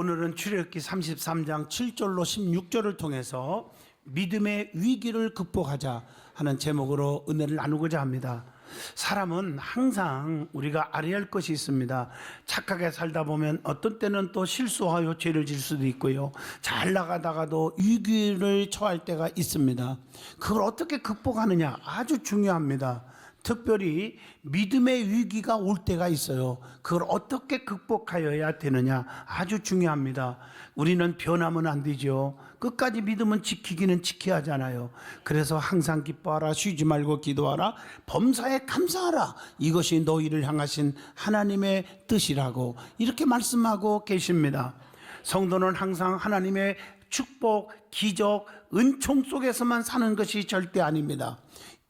오늘은 출애굽기 33장 7절로 16절을 통해서 믿음의 위기를 극복하자 하는 제목으로 은혜를 나누고자 합니다. 사람은 항상 우리가 알아야 할 것이 있습니다. 착하게 살다 보면 어떤 때는 또 실수하여 죄를 질 수도 있고요, 잘 나가다가도 위기를 처할 때가 있습니다. 그걸 어떻게 극복하느냐 아주 중요합니다. 특별히 믿음의 위기가 올 때가 있어요. 그걸 어떻게 극복하여야 되느냐 아주 중요합니다. 우리는 변하면 안 되죠. 끝까지 믿음은 지키기는 지켜야 하잖아요. 그래서 항상 기뻐하라, 쉬지 말고 기도하라, 범사에 감사하라, 이것이 너희를 향하신 하나님의 뜻이라고 이렇게 말씀하고 계십니다. 성도는 항상 하나님의 축복, 기적, 은총 속에서만 사는 것이 절대 아닙니다.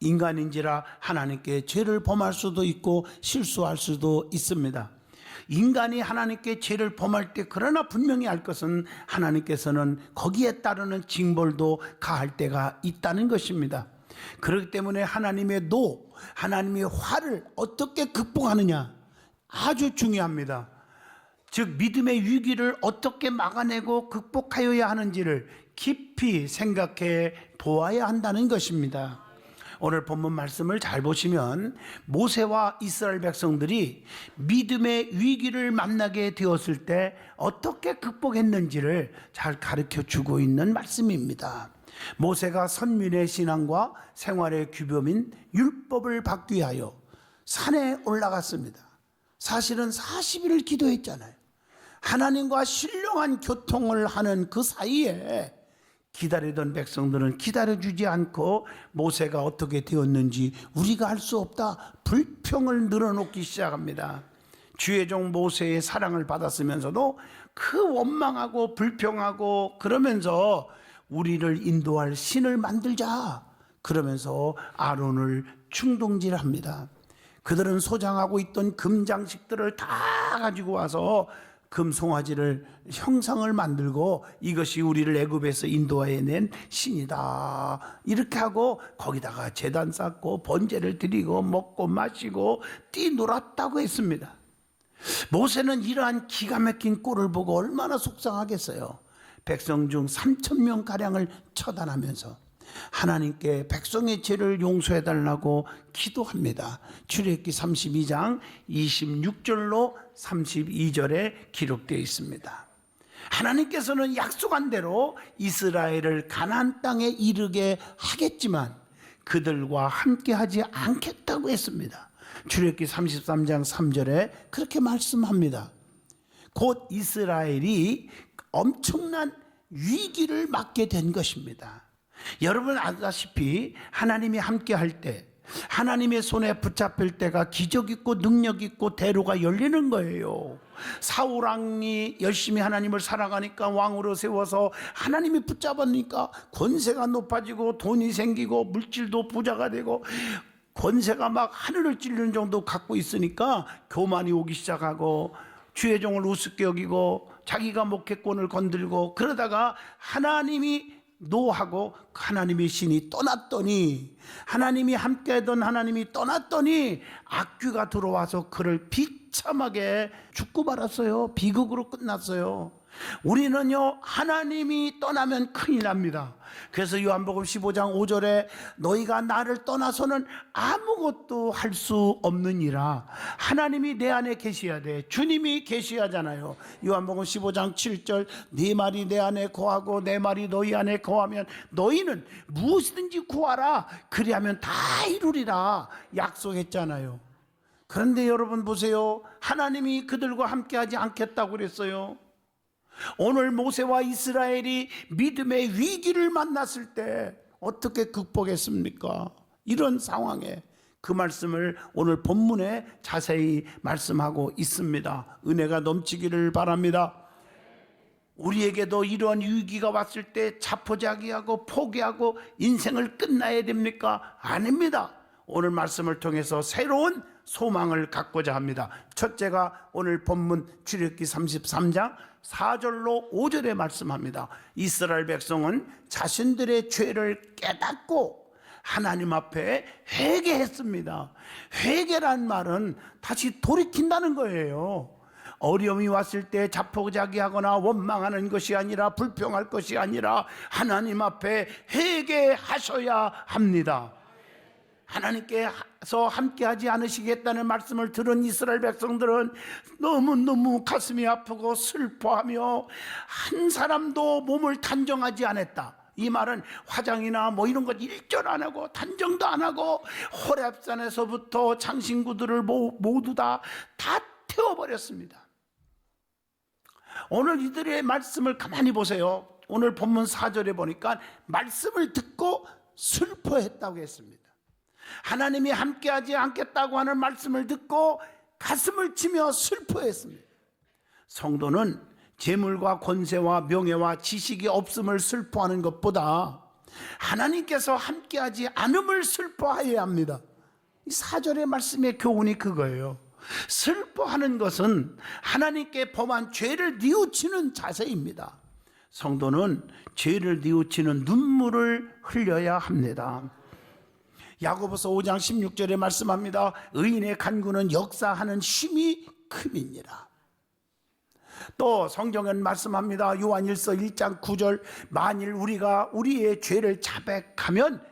인간인지라 하나님께 죄를 범할 수도 있고 실수할 수도 있습니다. 인간이 하나님께 죄를 범할 때 그러나 분명히 알 것은 하나님께서는 거기에 따르는 징벌도 가할 때가 있다는 것입니다. 그렇기 때문에 하나님의 하나님의 화를 어떻게 극복하느냐 아주 중요합니다. 즉 믿음의 위기를 어떻게 막아내고 극복하여야 하는지를 깊이 생각해 보아야 한다는 것입니다. 오늘 본문 말씀을 잘 보시면 모세와 이스라엘 백성들이 믿음의 위기를 만나게 되었을 때 어떻게 극복했는지를 잘 가르쳐 주고 있는 말씀입니다. 모세가 선민의 신앙과 생활의 규범인 율법을 받기 위하여 산에 올라갔습니다. 사실은 40일을 기도했잖아요. 하나님과 신령한 교통을 하는 그 사이에 기다리던 백성들은 기다려주지 않고 모세가 어떻게 되었는지 우리가 알 수 없다, 불평을 늘어놓기 시작합니다. 주의 종 모세의 사랑을 받았으면서도 그 원망하고 불평하고 그러면서 우리를 인도할 신을 만들자 그러면서 아론을 충동질합니다. 그들은 소장하고 있던 금장식들을 다 가지고 와서 금송아지를 형상을 만들고 이것이 우리를 애굽에서 인도해낸 신이다 이렇게 하고 거기다가 제단 쌓고 번제를 드리고 먹고 마시고 뛰놀았다고 했습니다. 모세는 이러한 기가 막힌 꼴을 보고 얼마나 속상하겠어요. 백성 중 3,000명가량을 처단하면서 하나님께 백성의 죄를 용서해달라고 기도합니다. 출애굽기 32장 26절로 32절에 기록되어 있습니다. 하나님께서는 약속한 대로 이스라엘을 가나안 땅에 이르게 하겠지만 그들과 함께 하지 않겠다고 했습니다. 출애굽기 33장 3절에 그렇게 말씀합니다. 곧 이스라엘이 엄청난 위기를 맞게 된 것입니다. 여러분 아다시피 하나님이 함께 할 때, 하나님의 손에 붙잡힐 때가 기적 있고 능력 있고 대로가 열리는 거예요. 사울 왕이 열심히 하나님을 사랑하니까 왕으로 세워서 하나님이 붙잡으니까 권세가 높아지고 돈이 생기고 물질도 부자가 되고 권세가 막 하늘을 찌르는 정도 갖고 있으니까 교만이 오기 시작하고 주의 종을 우습게 여기고 자기가 목회권을 건들고 그러다가 하나님이 노하고 하나님의 신이 떠났더니, 하나님이 함께하던 하나님이 떠났더니 악귀가 들어와서 그를 비참하게 죽고 말았어요. 비극으로 끝났어요. 우리는요 하나님이 떠나면 큰일 납니다. 그래서 요한복음 15장 5절에 너희가 나를 떠나서는 아무것도 할 수 없느니라. 하나님이 내 안에 계셔야 돼. 주님이 계셔야 하잖아요. 요한복음 15장 7절 네 말이 내 안에 거하고 내 말이 너희 안에 거하면 너희는 무엇이든지 구하라 그리하면 다 이루리라 약속했잖아요. 그런데 여러분 보세요, 하나님이 그들과 함께하지 않겠다고 그랬어요. 오늘 모세와 이스라엘이 믿음의 위기를 만났을 때 어떻게 극복했습니까? 이런 상황에 그 말씀을 오늘 본문에 자세히 말씀하고 있습니다. 은혜가 넘치기를 바랍니다. 우리에게도 이런 위기가 왔을 때 자포자기하고 포기하고 인생을 끝나야 됩니까? 아닙니다. 오늘 말씀을 통해서 새로운 소망을 갖고자 합니다. 첫째가 오늘 본문 출애굽기 33장 4절로 5절에 말씀합니다. 이스라엘 백성은 자신들의 죄를 깨닫고 하나님 앞에 회개했습니다. 회개란 말은 다시 돌이킨다는 거예요. 어려움이 왔을 때 자포자기하거나 원망하는 것이 아니라, 불평할 것이 아니라 하나님 앞에 회개하셔야 합니다. 하나님께서 함께하지 않으시겠다는 말씀을 들은 이스라엘 백성들은 너무너무 가슴이 아프고 슬퍼하며 한 사람도 몸을 단정하지 않았다. 이 말은 화장이나 뭐 이런 것 일절 안 하고 단정도 안 하고 호렙산에서부터 장신구들을 모두 다 태워버렸습니다. 오늘 이들의 말씀을 가만히 보세요. 오늘 본문 4절에 보니까 말씀을 듣고 슬퍼했다고 했습니다. 하나님이 함께하지 않겠다고 하는 말씀을 듣고 가슴을 치며 슬퍼했습니다. 성도는 재물과 권세와 명예와 지식이 없음을 슬퍼하는 것보다 하나님께서 함께하지 않음을 슬퍼하여야 합니다. 이 4절의 말씀의 교훈이 그거예요. 슬퍼하는 것은 하나님께 범한 죄를 뉘우치는 자세입니다. 성도는 죄를 뉘우치는 눈물을 흘려야 합니다. 야고보서 5장 16절에 말씀합니다. 의인의 간구는 역사하는 쉼이 큼이니라. 또 성경은 말씀합니다. 요한일서 1장 9절, 만일 우리가 우리의 죄를 자백하면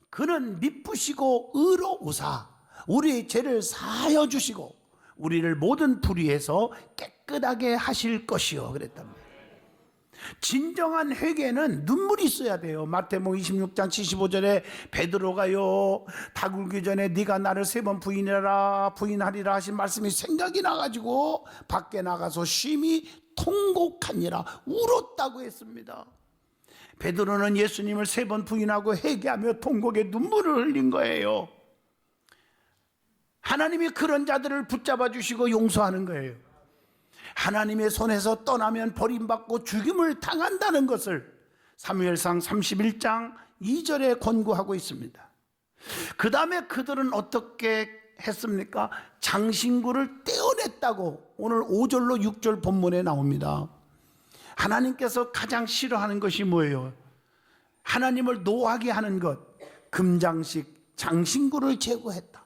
그는 미쁘시고 의로우사 우리의 죄를 사하여 주시고 우리를 모든 불의에서 깨끗하게 하실 것이요 그랬답니다. 진정한 회개는 눈물이 있어야 돼요. 마태복음 26장 75절에 베드로가요, 닭 울기 전에 네가 나를 3번 부인하리라 하신 말씀이 생각이 나가지고 밖에 나가서 심히 통곡하니라 울었다고 했습니다. 베드로는 예수님을 3번 부인하고 회개하며 통곡에 눈물을 흘린 거예요. 하나님이 그런 자들을 붙잡아 주시고 용서하는 거예요. 하나님의 손에서 떠나면 버림받고 죽임을 당한다는 것을 사무엘상 31장 2절에 권고하고 있습니다. 그 다음에 그들은 어떻게 했습니까? 장신구를 떼어냈다고 오늘 5절로 6절 본문에 나옵니다. 하나님께서 가장 싫어하는 것이 뭐예요? 하나님을 노하게 하는 것, 금장식 장신구를 제거했다.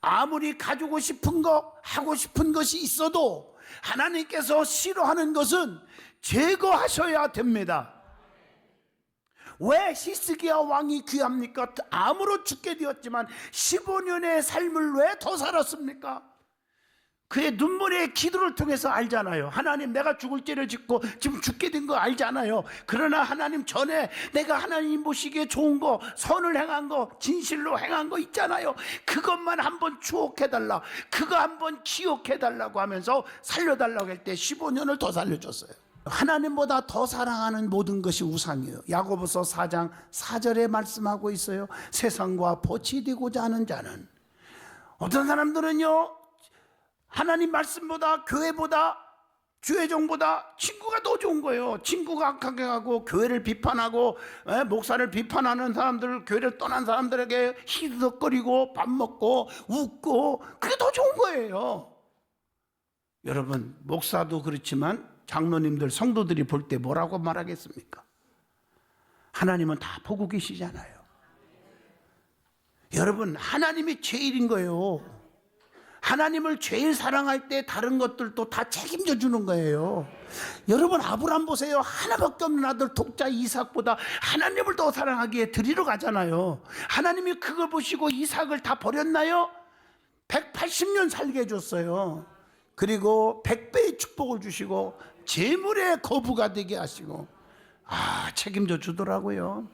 아무리 가지고 싶은 거, 하고 싶은 것이 있어도 하나님께서 싫어하는 것은 제거하셔야 됩니다. 왜 히스기야 왕이 귀합니까? 암으로 죽게 되었지만 15년의 삶을 왜 더 살았습니까? 그의 눈물의 기도를 통해서 알잖아요. 하나님, 내가 죽을 죄를 짓고 지금 죽게 된 거 알잖아요. 그러나 하나님, 전에 내가 하나님 보시기에 좋은 거, 선을 행한 거, 진실로 행한 거 있잖아요. 그것만 한번 추억해달라, 그거 한번 기억해달라고 하면서 살려달라고 할 때 15년을 더 살려줬어요. 하나님보다 더 사랑하는 모든 것이 우상이에요. 야고보서 4장 4절에 말씀하고 있어요. 세상과 보치 되고자 하는 자는, 어떤 사람들은요, 하나님 말씀보다, 교회보다, 주회종보다 친구가 더 좋은 거예요. 친구가 악하게 하고 교회를 비판하고 목사를 비판하는 사람들, 교회를 떠난 사람들에게 희덕거리고 밥 먹고 웃고, 그게 더 좋은 거예요. 여러분, 목사도 그렇지만 장로님들, 성도들이 볼 때 뭐라고 말하겠습니까? 하나님은 다 보고 계시잖아요. 여러분, 하나님이 제일인 거예요. 하나님을 제일 사랑할 때 다른 것들도 다 책임져 주는 거예요. 여러분, 아브라함 보세요. 하나밖에 없는 아들 독자 이삭보다 하나님을 더 사랑하기에 드리러 가잖아요. 하나님이 그걸 보시고 이삭을 다 버렸나요? 180년 살게 해줬어요. 그리고 100배의 축복을 주시고 재물의 거부가 되게 하시고, 책임져 주더라고요.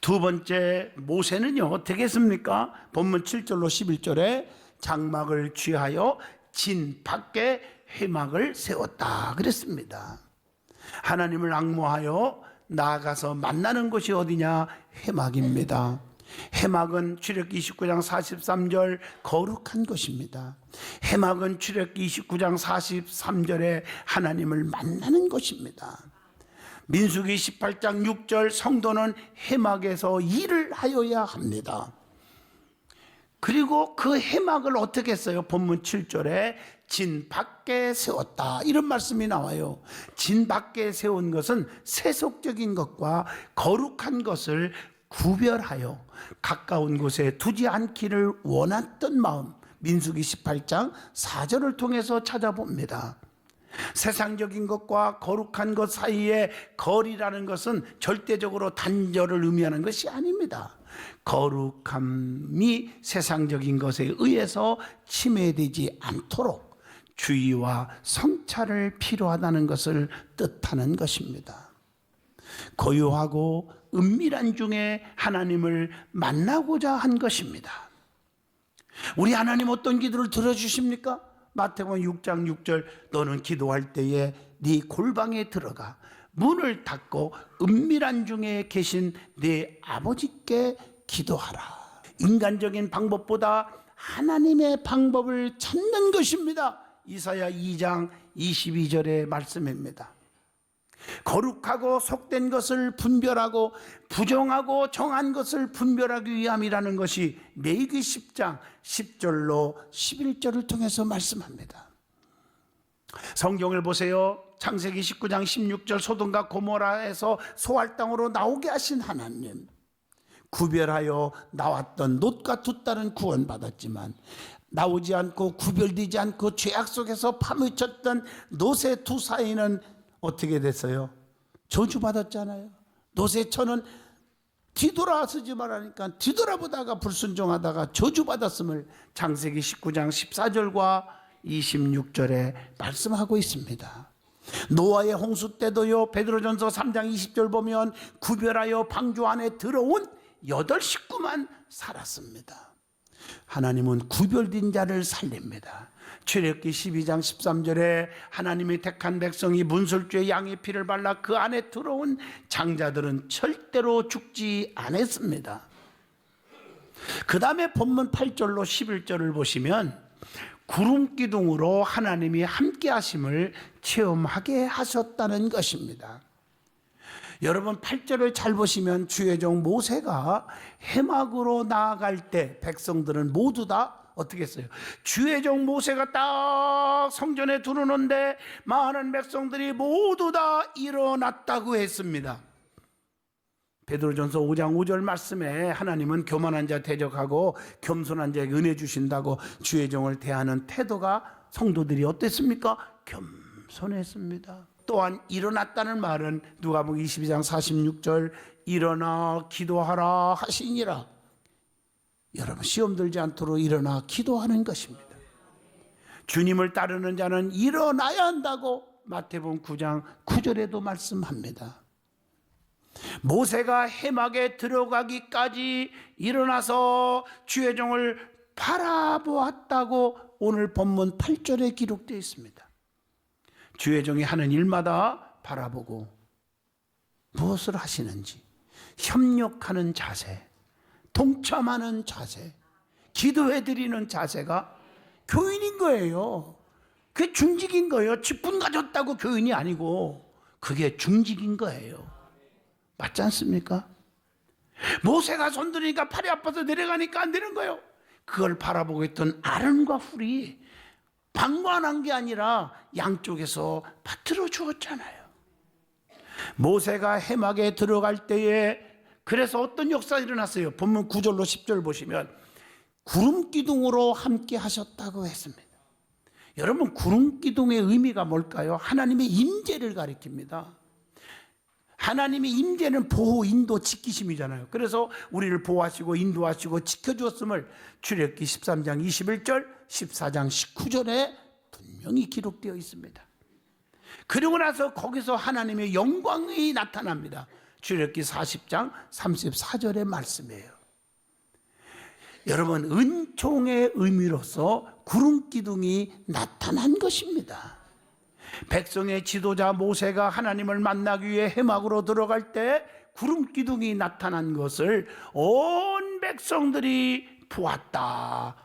두 번째, 모세는요 어떻게 했습니까? 본문 7절로 11절에 장막을 취하여 진 밖에 회막을 세웠다 그랬습니다. 하나님을 앙모하여 나아가서 만나는 곳이 어디냐? 회막입니다. 회막은 출애굽기 29장 43절 거룩한 곳입니다. 회막은 출애굽기 29장 43절에 하나님을 만나는 곳입니다. 민수기 18장 6절 성도는 회막에서 일을 하여야 합니다. 그리고 그 회막을 어떻게 했어요? 본문 7절에 진 밖에 세웠다, 이런 말씀이 나와요. 진 밖에 세운 것은 세속적인 것과 거룩한 것을 구별하여 가까운 곳에 두지 않기를 원했던 마음, 민수기 18장 4절을 통해서 찾아봅니다. 세상적인 것과 거룩한 것 사이에 거리라는 것은 절대적으로 단절을 의미하는 것이 아닙니다. 거룩함이 세상적인 것에 의해서 침해되지 않도록 주의와 성찰을 필요하다는 것을 뜻하는 것입니다. 고요하고 은밀한 중에 하나님을 만나고자 한 것입니다. 우리 하나님 어떤 기도를 들어주십니까? 마태복음 6장 6절 너는 기도할 때에 네 골방에 들어가 문을 닫고 은밀한 중에 계신 네 아버지께 기도하라. 인간적인 방법보다 하나님의 방법을 찾는 것입니다. 이사야 2장 22절의 말씀입니다. 거룩하고 속된 것을 분별하고 부정하고 정한 것을 분별하기 위함이라는 것이 레위기 10장 10절로 11절을 통해서 말씀합니다. 성경을 보세요. 창세기 19장 16절 소돔과 고모라에서 소할 땅으로 나오게 하신 하나님, 구별하여 나왔던 롯과 두 딸은 구원받았지만 나오지 않고 구별되지 않고 죄악 속에서 파묻혔던 롯의 두 사이는 어떻게 됐어요? 저주받았잖아요. 롯의 처는 뒤돌아서지 말라니까 뒤돌아보다가 불순종하다가 저주받았음을 창세기 19장 14절과 26절에 말씀하고 있습니다. 노아의 홍수 때도요, 베드로전서 3장 20절 보면 구별하여 방주 안에 들어온 8 식구만 살았습니다. 하나님은 구별된 자를 살립니다. 출애굽기 12장 13절에 하나님이 택한 백성이 문설주에 양의 피를 발라 그 안에 들어온 장자들은 절대로 죽지 않았습니다. 그 다음에 본문 8절로 11절을 보시면 구름기둥으로 하나님이 함께 하심을 체험하게 하셨다는 것입니다. 여러분 8절을 잘 보시면 주의 종 모세가 해막으로 나아갈 때 백성들은 모두 다 어떻게 했어요? 주의 종 모세가 딱 성전에 들어오는데 많은 백성들이 모두 다 일어났다고 했습니다. 베드로전서 5장 5절 말씀에 하나님은 교만한 자 대적하고 겸손한 자에게 은혜 주신다고 주의 종을 대하는 태도가 성도들이 어땠습니까? 겸손했습니다. 또한 일어났다는 말은 누가복음 22장 46절 일어나 기도하라 하시니라. 여러분 시험 들지 않도록 일어나 기도하는 것입니다. 주님을 따르는 자는 일어나야 한다고 마태복음 9장 9절에도 말씀합니다. 모세가 해막에 들어가기까지 일어나서 주의 종을 바라보았다고 오늘 본문 8절에 기록되어 있습니다. 주의 종이 하는 일마다 바라보고 무엇을 하시는지 협력하는 자세, 동참하는 자세, 기도해드리는 자세가 교인인 거예요. 그게 중직인 거예요. 직분 가졌다고 교인이 아니고 그게 중직인 거예요. 맞지 않습니까? 모세가 손들으니까 팔이 아파서 내려가니까 안 되는 거예요. 그걸 바라보고 있던 아론과 훌이 방관한 게 아니라 양쪽에서 받들어 주었잖아요. 모세가 해막에 들어갈 때에 그래서 어떤 역사가 일어났어요? 본문 9절로 10절 보시면 구름기둥으로 함께 하셨다고 했습니다. 여러분 구름기둥의 의미가 뭘까요? 하나님의 임재를 가리킵니다. 하나님의 임재는 보호, 인도, 지키심이잖아요. 그래서 우리를 보호하시고 인도하시고 지켜주었음을 출애굽기 13장 21절 14장 19절에 분명히 기록되어 있습니다. 그리고 나서 거기서 하나님의 영광이 나타납니다. 출애굽기 40장 34절의 말씀이에요. 여러분 은총의 의미로서 구름기둥이 나타난 것입니다. 백성의 지도자 모세가 하나님을 만나기 위해 해막으로 들어갈 때 구름기둥이 나타난 것을 온 백성들이 보았다.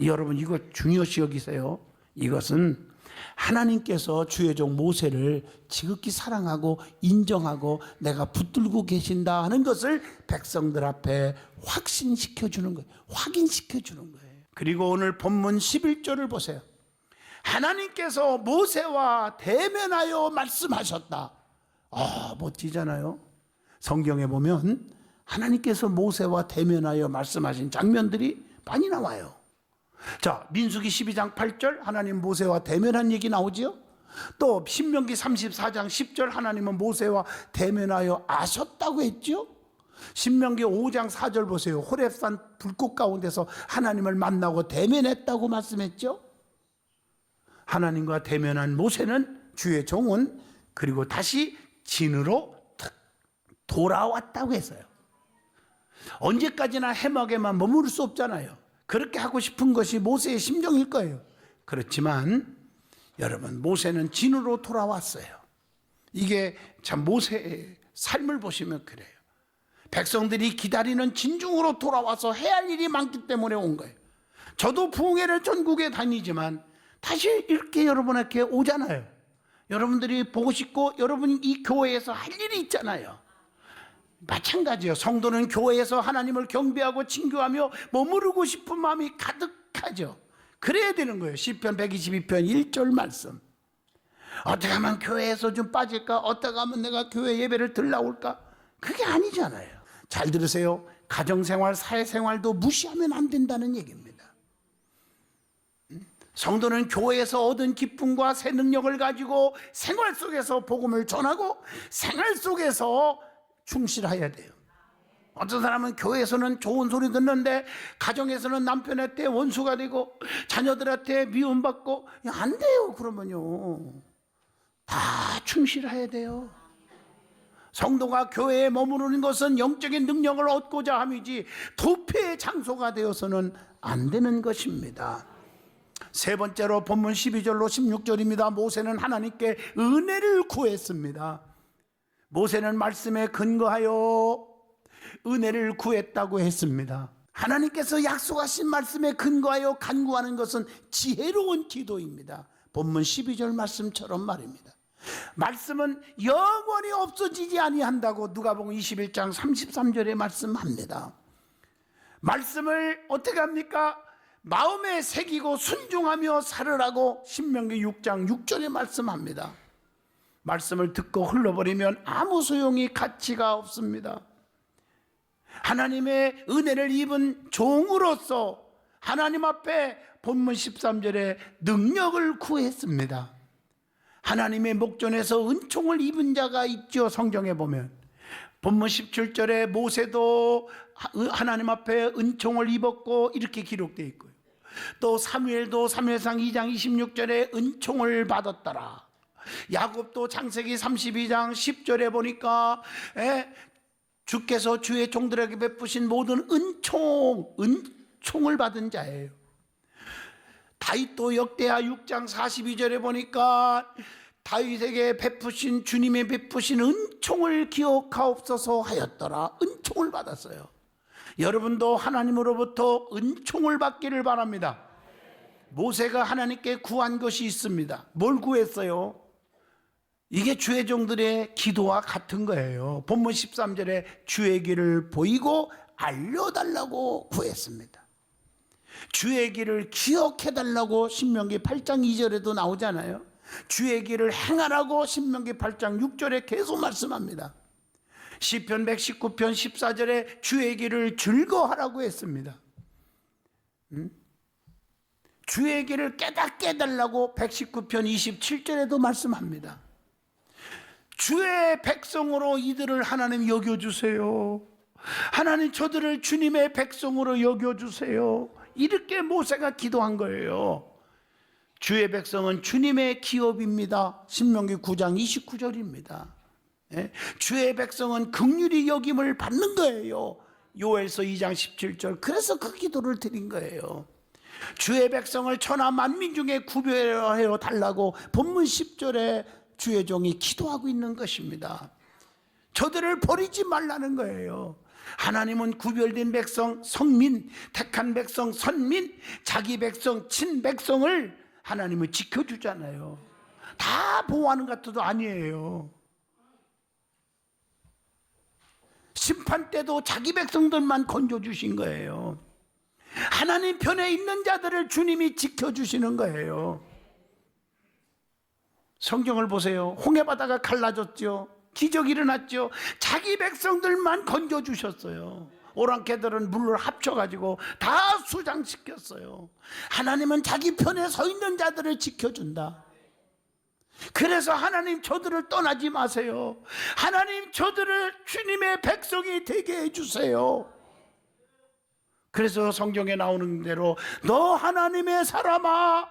여러분 이거 중요시 여기세요. 이것은 하나님께서 주의 종 모세를 지극히 사랑하고 인정하고 내가 붙들고 계신다 하는 것을 백성들 앞에 확신시켜 주는 거예요. 확인시켜 주는 거예요. 그리고 오늘 본문 11절을 보세요. 하나님께서 모세와 대면하여 말씀하셨다. 멋지잖아요. 성경에 보면 하나님께서 모세와 대면하여 말씀하신 장면들이 많이 나와요. 자, 민수기 12장 8절 하나님 모세와 대면한 얘기 나오지요. 또 신명기 34장 10절 하나님은 모세와 대면하여 아셨다고 했죠. 신명기 5장 4절 보세요. 호렙산 불꽃 가운데서 하나님을 만나고 대면했다고 말씀했죠. 하나님과 대면한 모세는 주의 종은 그리고 다시 진으로 돌아왔다고 했어요. 언제까지나 해막에만 머무를 수 없잖아요. 그렇게 하고 싶은 것이 모세의 심정일 거예요. 그렇지만 여러분, 모세는 진으로 돌아왔어요. 이게 참 모세의 삶을 보시면 그래요. 백성들이 기다리는 진중으로 돌아와서 해야 할 일이 많기 때문에 온 거예요. 저도 부흥회를 전국에 다니지만 다시 이렇게 여러분에게 오잖아요. 여러분들이 보고 싶고 여러분 이 교회에서 할 일이 있잖아요. 마찬가지예요. 성도는 교회에서 하나님을 경배하고 친교하며 머무르고 싶은 마음이 가득하죠. 그래야 되는 거예요. 시편 122편 1절 말씀. 어떻게 하면 교회에서 좀 빠질까? 어떻게 하면 내가 교회 예배를 들라올까? 그게 아니잖아요. 잘 들으세요. 가정생활, 사회생활도 무시하면 안 된다는 얘기입니다. 성도는 교회에서 얻은 기쁨과 새 능력을 가지고 생활 속에서 복음을 전하고 생활 속에서 충실해야 돼요. 어떤 사람은 교회에서는 좋은 소리 듣는데 가정에서는 남편한테 원수가 되고 자녀들한테 미움받고 안 돼요. 그러면요 다 충실해야 돼요. 성도가 교회에 머무르는 것은 영적인 능력을 얻고자 함이지 도피의 장소가 되어서는 안 되는 것입니다. 세 번째로 본문 12절로 16절입니다. 모세는 하나님께 은혜를 구했습니다. 모세는 말씀에 근거하여 은혜를 구했다고 했습니다. 하나님께서 약속하신 말씀에 근거하여 간구하는 것은 지혜로운 기도입니다. 본문 12절 말씀처럼 말입니다. 말씀은 영원히 없어지지 아니한다고 누가복음 21장 33절에 말씀합니다. 말씀을 어떻게 합니까? 마음에 새기고 순종하며 살으라고 신명기 6장 6절에 말씀합니다. 말씀을 듣고 흘러버리면 아무 소용이 가치가 없습니다. 하나님의 은혜를 입은 종으로서 하나님 앞에 본문 13절에 능력을 구했습니다. 하나님의 목전에서 은총을 입은 자가 있죠. 성경에 보면 본문 17절에 모세도 하나님 앞에 은총을 입었고 이렇게 기록되어 있고요. 또 사무엘도 사무엘상 2장 26절에 은총을 받았더라. 야곱도 창세기 32장 10절에 보니까 주께서 주의 종들에게 베푸신 모든 은총을 받은 자예요. 다윗도 역대하 6장 42절에 보니까 다윗에게 베푸신 주님의 베푸신 은총을 기억하옵소서 하였더라. 은총을 받았어요. 여러분도 하나님으로부터 은총을 받기를 바랍니다. 모세가 하나님께 구한 것이 있습니다. 뭘 구했어요? 이게 주의 종들의 기도와 같은 거예요. 본문 13절에 주의 길을 보이고 알려달라고 구했습니다. 주의 길을 기억해달라고 신명기 8장 2절에도 나오잖아요. 주의 길을 행하라고 신명기 8장 6절에 계속 말씀합니다. 시편 119편 14절에 주의 길을 즐거워하라고 했습니다. 주의 길을 깨닫게 해달라고 119편 27절에도 말씀합니다. 주의 백성으로 이들을 하나님 여겨주세요. 하나님 저들을 주님의 백성으로 여겨주세요. 이렇게 모세가 기도한 거예요. 주의 백성은 주님의 기업입니다. 신명기 9장 29절입니다. 주의 백성은 긍휼히 여김을 받는 거예요. 요엘서 2장 17절. 그래서 그 기도를 드린 거예요. 주의 백성을 천하 만민 중에 구별하여 달라고 본문 10절에 주의 종이 기도하고 있는 것입니다. 저들을 버리지 말라는 거예요. 하나님은 구별된 백성, 성민, 택한 백성, 선민, 자기 백성, 친백성을 하나님은 지켜주잖아요. 다 보호하는 것도 아니에요. 심판 때도 자기 백성들만 건져주신 거예요. 하나님 편에 있는 자들을 주님이 지켜주시는 거예요. 성경을 보세요. 홍해바다가 갈라졌죠. 기적이 일어났죠. 자기 백성들만 건져주셨어요. 오랑캐들은 물을 합쳐가지고 다 수장시켰어요. 하나님은 자기 편에 서 있는 자들을 지켜준다. 그래서 하나님 저들을 떠나지 마세요. 하나님 저들을 주님의 백성이 되게 해주세요. 그래서 성경에 나오는 대로 너 하나님의 사람아,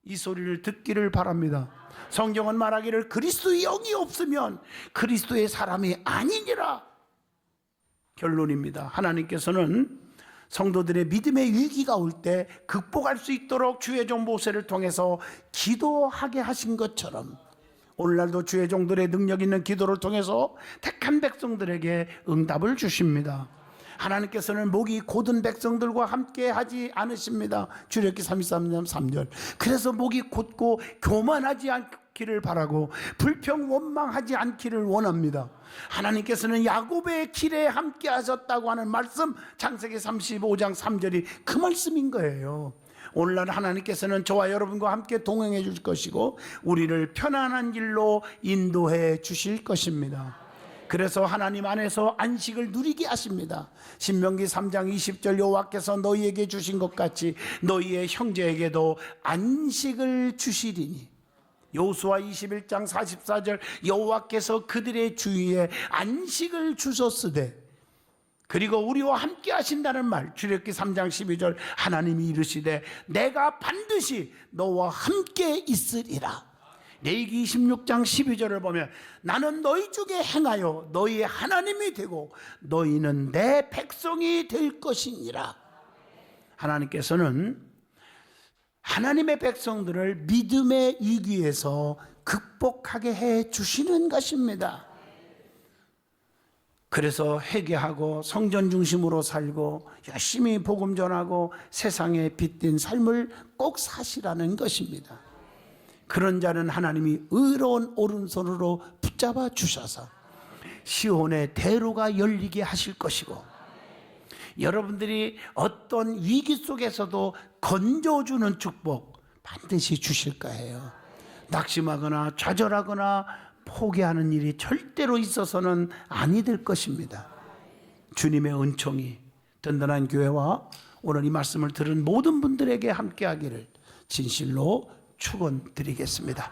이 소리를 듣기를 바랍니다. 성경은 말하기를 그리스도의 영이 없으면 그리스도의 사람이 아니니라. 결론입니다. 하나님께서는 성도들의 믿음의 위기가 올 때 극복할 수 있도록 주의 종 모세를 통해서 기도하게 하신 것처럼 오늘날도 주의 종들의 능력 있는 기도를 통해서 택한 백성들에게 응답을 주십니다. 하나님께서는 목이 곧은 백성들과 함께 하지 않으십니다. 출애굽기 33장 3절. 그래서 목이 곧고 교만하지 않기를 바라고 불평 원망하지 않기를 원합니다. 하나님께서는 야곱의 길에 함께 하셨다고 하는 말씀, 창세기 35장 3절이 그 말씀인 거예요. 오늘날 하나님께서는 저와 여러분과 함께 동행해 줄 것이고 우리를 편안한 길로 인도해 주실 것입니다. 그래서 하나님 안에서 안식을 누리게 하십니다. 신명기 3장 20절 여호와께서 너희에게 주신 것 같이 너희의 형제에게도 안식을 주시리니. 여호수아 21장 44절 여호와께서 그들의 주위에 안식을 주셨으되. 그리고 우리와 함께 하신다는 말, 출애굽기 3장 12절 하나님이 이르시되 내가 반드시 너와 함께 있으리라. 레위기 26장 12절을 보면 나는 너희 중에 행하여 너희의 하나님이 되고 너희는 내 백성이 될 것이니라. 하나님께서는 하나님의 백성들을 믿음의 위기에서 극복하게 해 주시는 것입니다. 그래서 회개하고 성전 중심으로 살고 열심히 복음 전하고 세상에 빛된 삶을 꼭 사시라는 것입니다. 그런 자는 하나님이 의로운 오른손으로 붙잡아 주셔서 시온의 대로가 열리게 하실 것이고 여러분들이 어떤 위기 속에서도 건져주는 축복 반드시 주실 거예요. 낙심하거나 좌절하거나 포기하는 일이 절대로 있어서는 아니 될 것입니다. 주님의 은총이 든든한 교회와 오늘 이 말씀을 들은 모든 분들에게 함께하기를 진실로 축원드리겠습니다.